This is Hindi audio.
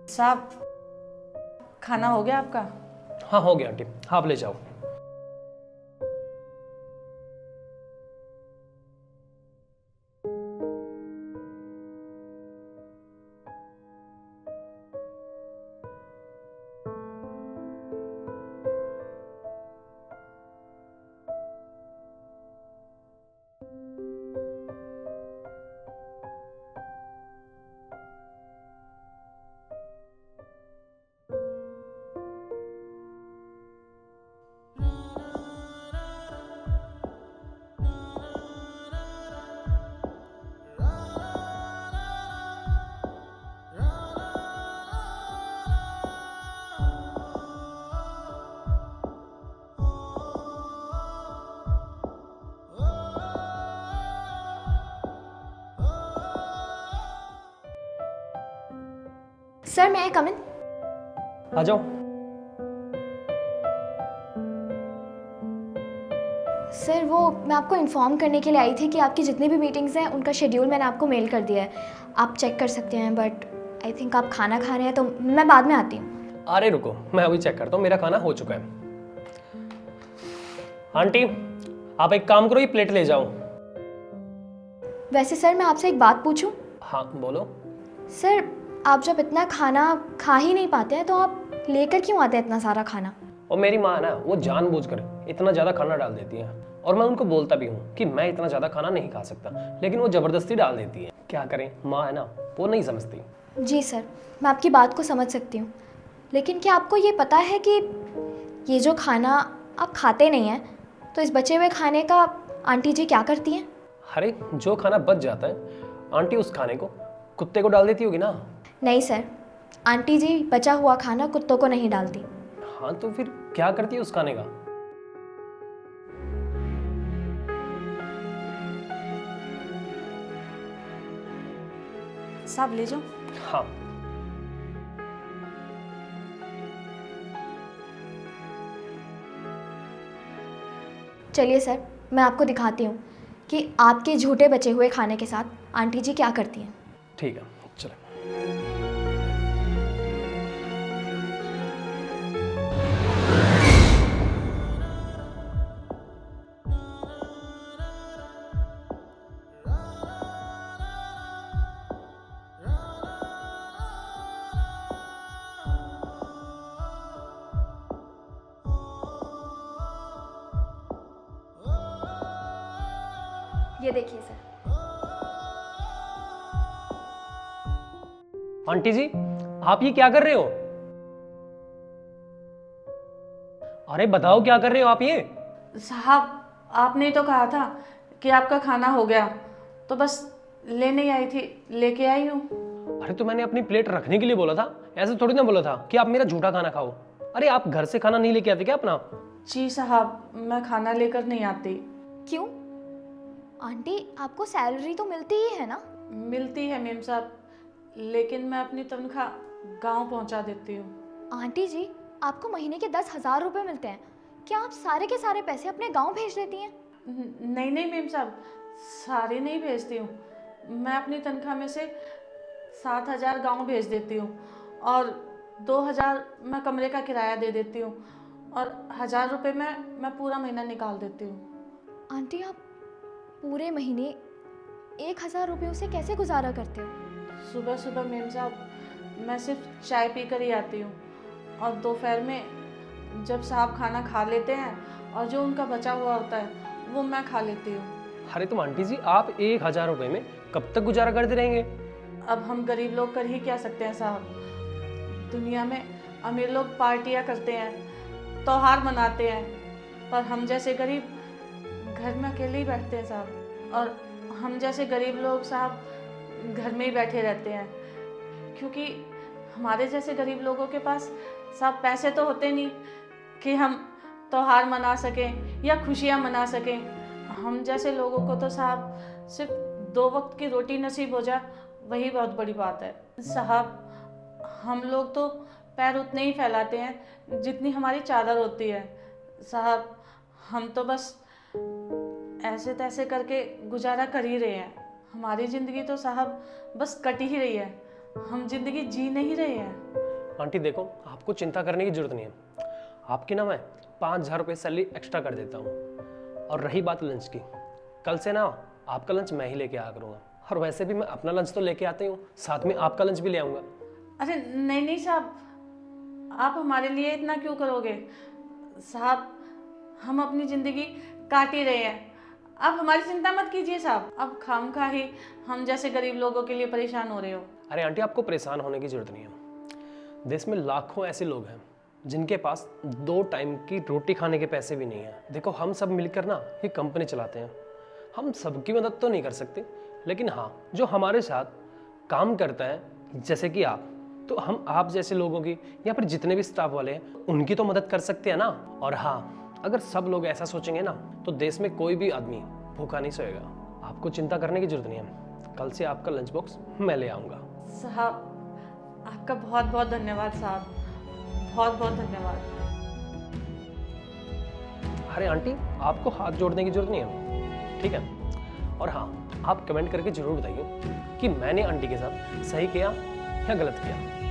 साहब, खाना हो गया आपका? हाँ हो गया आंटी, हाँ आप ले जाओ। सर मैं कम इन? आ जाओ। सर वो मैं आपको इन्फॉर्म करने के लिए आई थी कि आपकी जितनी भी मीटिंग्स हैं उनका शेड्यूल मैंने आपको मेल कर दिया है, आप चेक कर सकते हैं। बट आई थिंक आप खाना खा रहे हैं तो मैं बाद में आती हूँ। अरे रुको, मैं अभी चेक करता हूँ, मेरा खाना हो चुका है। आंटी आप एक काम करो, ये प्लेट ले जाओ। वैसे सर मैं आपसे एक बात पूछूं? हाँ बोलो। सर आप जब इतना खाना खा ही नहीं पाते हैं तो आप लेकर क्यों आते हैं इतना सारा खाना? और मेरी माँ है ना, वो जानबूझकर इतना ज़्यादा खाना डाल देती है, और मैं उनको बोलता भी हूँ कि मैं इतना ज़्यादा खाना नहीं खा सकता, लेकिन वो ज़बरदस्ती डाल देती है। क्या करें, माँ है ना, वो नहीं समझती। जी सर, मैं आपकी बात को समझ सकती हूँ, लेकिन क्या आपको ये पता है कि ये जो खाना आप खाते नहीं हैं तो इस बचे हुए खाने का आंटी जी क्या करती हैं? अरे जो खाना बच जाता है आंटी उस खाने को कुत्ते को डाल देती होगी ना। नहीं सर, आंटी जी बचा हुआ खाना कुत्तों को नहीं डालती। हाँ तो फिर क्या करती है उस खाने का? साहब ले जाओ। हाँ चलिए सर, मैं आपको दिखाती हूँ कि आपके झूठे बचे हुए खाने के साथ आंटी जी क्या करती हैं। ठीक है चलो। ये देखिए सर। आंटी जी आप ये क्या कर रहे हो? अरे बताओ क्या कर रहे हो आप ये? साहब, आपने तो कहा था कि आपका खाना हो गया, तो बस लेने आई थी, लेके आई हूँ। अरे तो मैंने अपनी प्लेट रखने के लिए बोला था, ऐसे थोड़ी ना बोला था कि आप मेरा झूठा खाना खाओ। अरे आप घर से खाना नहीं लेके आते क्या अपना? जी साहब, मैं खाना लेकर नहीं आती। क्यों? आंटी आपको सैलरी तो मिलती ही है ना? मिलती है मेम साहब, लेकिन मैं अपनी तनख्वाह गांव पहुंचा देती हूँ। आंटी जी आपको महीने के 10,000 रुपये मिलते हैं, क्या आप सारे के सारे पैसे अपने गांव भेज देती हैं? नहीं नहीं मेम साहब, सारे नहीं भेजती हूँ। मैं अपनी तनख्वाह में से 7,000 गांव भेज देती हूँ, और 2,000 मैं कमरे का किराया दे देती हूँ, और 1,000 रुपये मैं पूरा महीना निकाल देती हूँ। आंटी आप पूरे महीने 1,000 रुपये से कैसे गुजारा करते हो? सुबह सुबह मेम साहब मैं सिर्फ चाय पी कर ही आती हूँ, और दोपहर में जब साहब खाना खा लेते हैं और जो उनका बचा हुआ होता है वो मैं खा लेती हूँ। अरे तुम आंटी जी आप 1,000 रुपए में कब तक गुजारा करते रहेंगे? अब हम गरीब लोग कर ही क्या सकते हैं साहब। दुनिया में अमीर लोग पार्टियाँ करते हैं, त्योहार मनाते हैं, पर हम जैसे गरीब घर में अकेले ही बैठते हैं साहब। और हम जैसे गरीब लोग साहब घर में ही बैठे रहते हैं, क्योंकि हमारे जैसे गरीब लोगों के पास साहब पैसे तो होते नहीं कि हम त्योहार मना सकें या खुशियाँ मना सकें। हम जैसे लोगों को तो साहब सिर्फ 2 वक्त की रोटी नसीब हो जाए, वही बहुत बड़ी बात है साहब। हम लोग तो पैर उतने ही फैलाते हैं जितनी हमारी चादर होती है साहब। हम तो बस ऐसे तैसे करके गुजारा कर ही रहे हैं। हमारी ज़िंदगी तो साहब बस कट ही रही है। हम जिंदगी जी नहीं रहे हैं। आंटी देखो, आपको चिंता करने की जरूरत नहीं है। आपकी ना मैं 5,000 रुपये सैलरी एक्स्ट्रा कर देता हूँ। और रही बात लंच की, कल से ना आपका लंच मैं ही लेके आया करूँगा। और वैसे भी मैं अपना लंच तो लेके आती हूँ, साथ में आपका लंच भी ले आऊँगा। अरे नहीं नहीं साहब, आप हमारे लिए इतना क्यों करोगे साहब? हम अपनी ज़िंदगी काट ही रहे हैं, आप हमारी चिंता मत कीजिए साहब। अब खामखा ही हम जैसे गरीब लोगों के लिए परेशान हो रहे हो। अरे आंटी, आपको परेशान होने की जरूरत नहीं है। देश में लाखों ऐसे लोग हैं जिनके पास 2 टाइम की रोटी खाने के पैसे भी नहीं हैं। देखो, हम सब मिलकर ना ये कंपनी चलाते हैं। हम सबकी मदद तो नहीं कर सकते, लेकिन हाँ, जो हमारे साथ काम करता है जैसे कि आप, तो हम आप जैसे लोगों की या फिर जितने भी स्टाफ वाले हैं उनकी तो मदद कर सकते हैं ना। और हाँ, अगर सब लोग ऐसा सोचेंगे ना तो देश में कोई भी आदमी भूखा नहीं सोएगा। आपको चिंता करने की जरूरत नहीं है। कल से आपका लंच बॉक्स मैं ले आऊँगा। साहब आपका बहुत बहुत धन्यवाद साहब, बहुत बहुत धन्यवाद। अरे आंटी, आपको हाथ जोड़ने की जरूरत नहीं है, ठीक है? और हाँ, आप कमेंट करके जरूर बताइए कि मैंने आंटी के साथ सही किया या गलत किया।